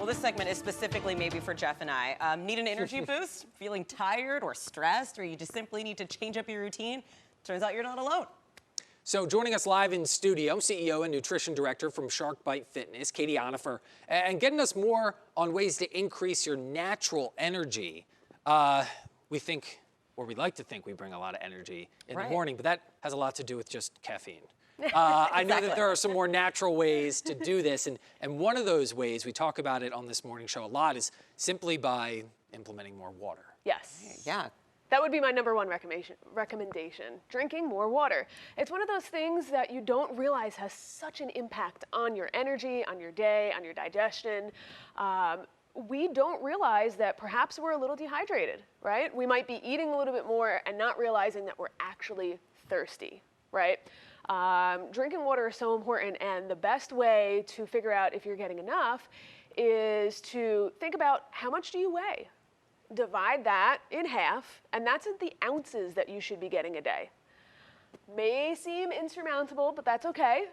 this segment is specifically maybe for Jeff and I. Need an energy boost? Feeling tired or stressed, or you just simply need to change up your routine? Turns out you're not alone. So joining us live in studio, CEO and Nutrition Director from Shark Bite Fitness, Katie Onifer, and getting us more on ways to increase your natural energy. We think, or we like to think we bring a lot of energy in the morning, but that has a lot to do with just caffeine. I know that there are some more natural ways to do this, and one of those ways, we talk about it on this morning show a lot, is simply by implementing more water. Yes. Yeah. That would be my #1 recommendation, drinking more water. It's one of those things that you don't realize has such an impact on your energy, on your day, on your digestion. We don't realize that perhaps we're a little dehydrated, right? We might be eating a little bit more and not realizing that we're actually thirsty, right? Drinking water is so important, and the best way to figure out if you're getting enough is to think about how much do you weigh? Divide that in half, and that's the ounces that you should be getting a day. May seem insurmountable, but that's okay.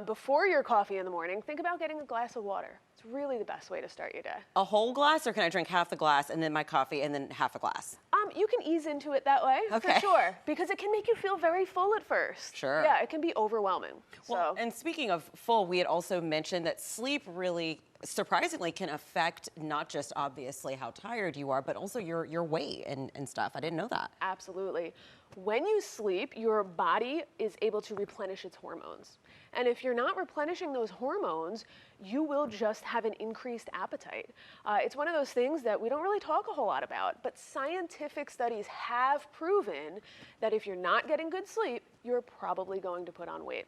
Before your coffee in the morning, think about getting a glass of water. It's really the best way to start your day. A whole glass, or can I drink half the glass and then my coffee and then half a glass? You can ease into it that way, Okay. for sure, because it can make you feel very full at first. Sure. Yeah, it can be overwhelming. Well, and speaking of full, we had also mentioned that sleep really surprisingly can affect not just obviously how tired you are, but also your weight and stuff. I didn't know that. Absolutely. When you sleep, your body is able to replenish its hormones. And if you're not replenishing those hormones, you will just have an increased appetite. It's one of those things that we don't really talk a whole lot about, but scientific studies have proven that if you're not getting good sleep, you're probably going to put on weight.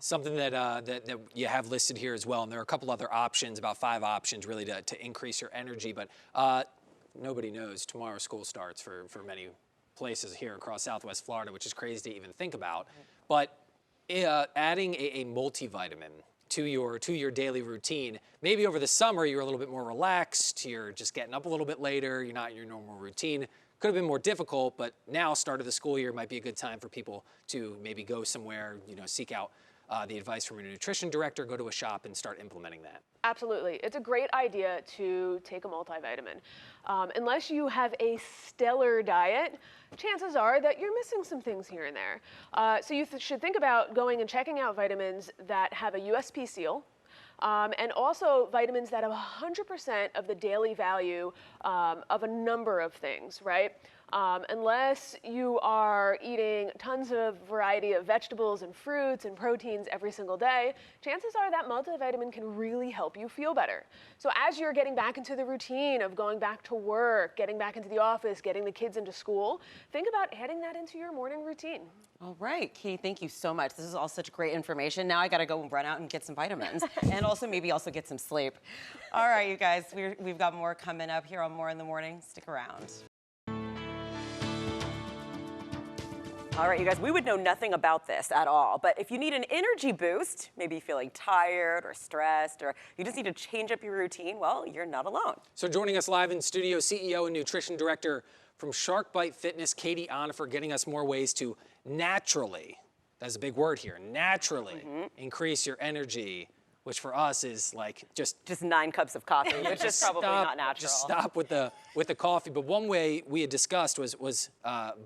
Something that you have listed here as well, and there are a couple other options, about 5 options really to increase your energy, but nobody knows tomorrow school starts for many places here across Southwest Florida, which is crazy to even think about. But adding a multivitamin to your daily routine, maybe over the summer you're a little bit more relaxed, you're just getting up a little bit later, you're not in your normal routine. Could have been more difficult, but now, start of the school year, might be a good time for people to maybe go somewhere, seek out the advice from a nutrition director, go to a shop and start implementing that. Absolutely. It's a great idea to take a multivitamin. Unless you have a stellar diet, chances are that you're missing some things here and there. So you should think about going and checking out vitamins that have a USP seal, and also vitamins that have 100% of the daily value of a number of things, right? Unless you are eating tons of variety of vegetables and fruits and proteins every single day, chances are that multivitamin can really help you feel better. So as you're getting back into the routine of going back to work, getting back into the office, getting the kids into school, think about adding that into your morning routine. All right, Katie, thank you so much. This is all such great information. Now I got to go run out and get some vitamins and also maybe get some sleep. All right, you guys, we've got more coming up here on More in the Morning. Stick around. All right, you guys, we would know nothing about this at all, but if you need an energy boost, maybe feeling tired or stressed, or you just need to change up your routine, well, you're not alone. So joining us live in studio, CEO and Nutrition Director from Shark Bite Fitness, Katie Onifer, getting us more ways to naturally, that's a big word here, naturally increase your energy, which for us is like just 9 cups of coffee, which is probably not natural. Just stop with the coffee. But one way we had discussed was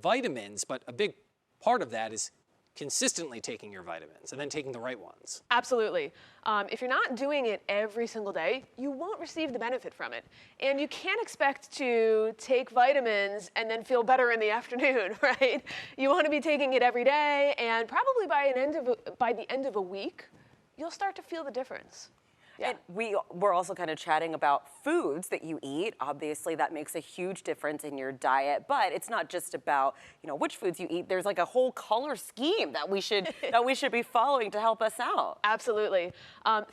vitamins, but a big part of that is consistently taking your vitamins and then taking the right ones. Absolutely. If you're not doing it every single day, you won't receive the benefit from it. And you can't expect to take vitamins and then feel better in the afternoon, right? You want to be taking it every day, and probably by the end of a week, you'll start to feel the difference. Yeah. And we're also kind of chatting about foods that you eat. Obviously, that makes a huge difference in your diet, but it's not just about, which foods you eat. There's like a whole color scheme that we should be following to help us out. Absolutely.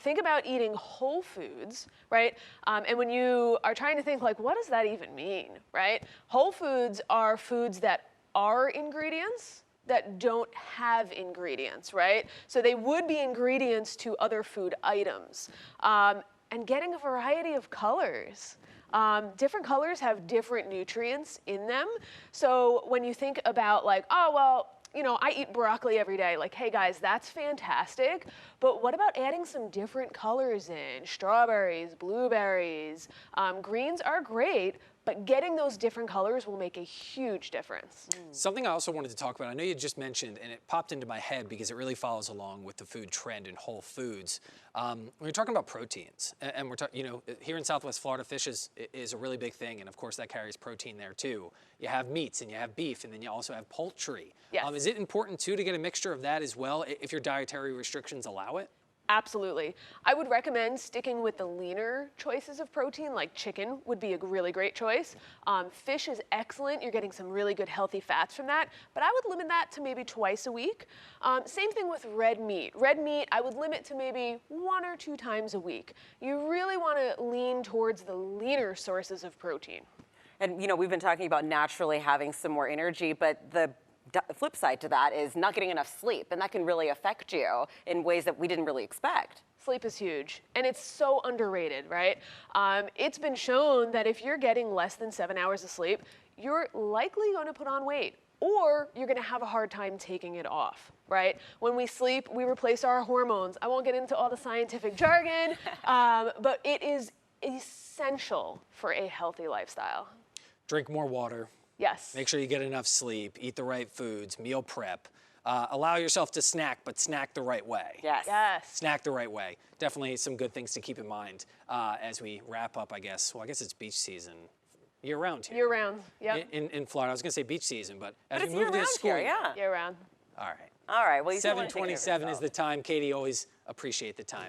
Think about eating whole foods, right? And when you are trying to think like, what does that even mean, right? Whole foods are foods that are ingredients that don't have ingredients, right? So they would be ingredients to other food items. And getting a variety of colors. Different colors have different nutrients in them. So when you think about like, oh, well, you know, I eat broccoli every day. Like, hey guys, that's fantastic. But what about adding some different colors in? Strawberries, blueberries, greens are great, but getting those different colors will make a huge difference. Something I also wanted to talk about, I know you just mentioned, and it popped into my head because it really follows along with the food trend in whole foods. When you're talking about proteins, and we're talking, you know, here in Southwest Florida, fish is a really big thing, and of course that carries protein there too. You have meats, and you have beef, and then you also have poultry. Yes. Is it important too to get a mixture of that as well, if your dietary restrictions allow it? Absolutely. I would recommend sticking with the leaner choices of protein, like chicken would be a really great choice. Fish is excellent. You're getting some really good healthy fats from that, but I would limit that to maybe twice a week. Same thing with red meat. Red meat, I would limit to maybe 1 or 2 times a week. You really want to lean towards the leaner sources of protein. And you know, we've been talking about naturally having some more energy, but the flip side to that is not getting enough sleep, and that can really affect you in ways that we didn't really expect. Sleep is huge, and it's so underrated, right? It's been shown that if you're getting less than 7 hours of sleep, you're likely going to put on weight, or you're going to have a hard time taking it off, right? When we sleep, we replace our hormones. I won't get into all the scientific jargon, but it is essential for a healthy lifestyle. Drink more water. Yes. Make sure you get enough sleep, eat the right foods, meal prep. Allow yourself to snack, but snack the right way. Yes. Yes. Snack the right way. Definitely some good things to keep in mind as we wrap up, I guess. Well, I guess it's beach season year-round here. Year-round, yep. In Florida. I was going to say beach season, but as But it's we move to year-round school. here, yeah. Year-round. All right. All right, well, you still wanna take care of 7:27 is yourself. the time. Katie, always appreciate the time.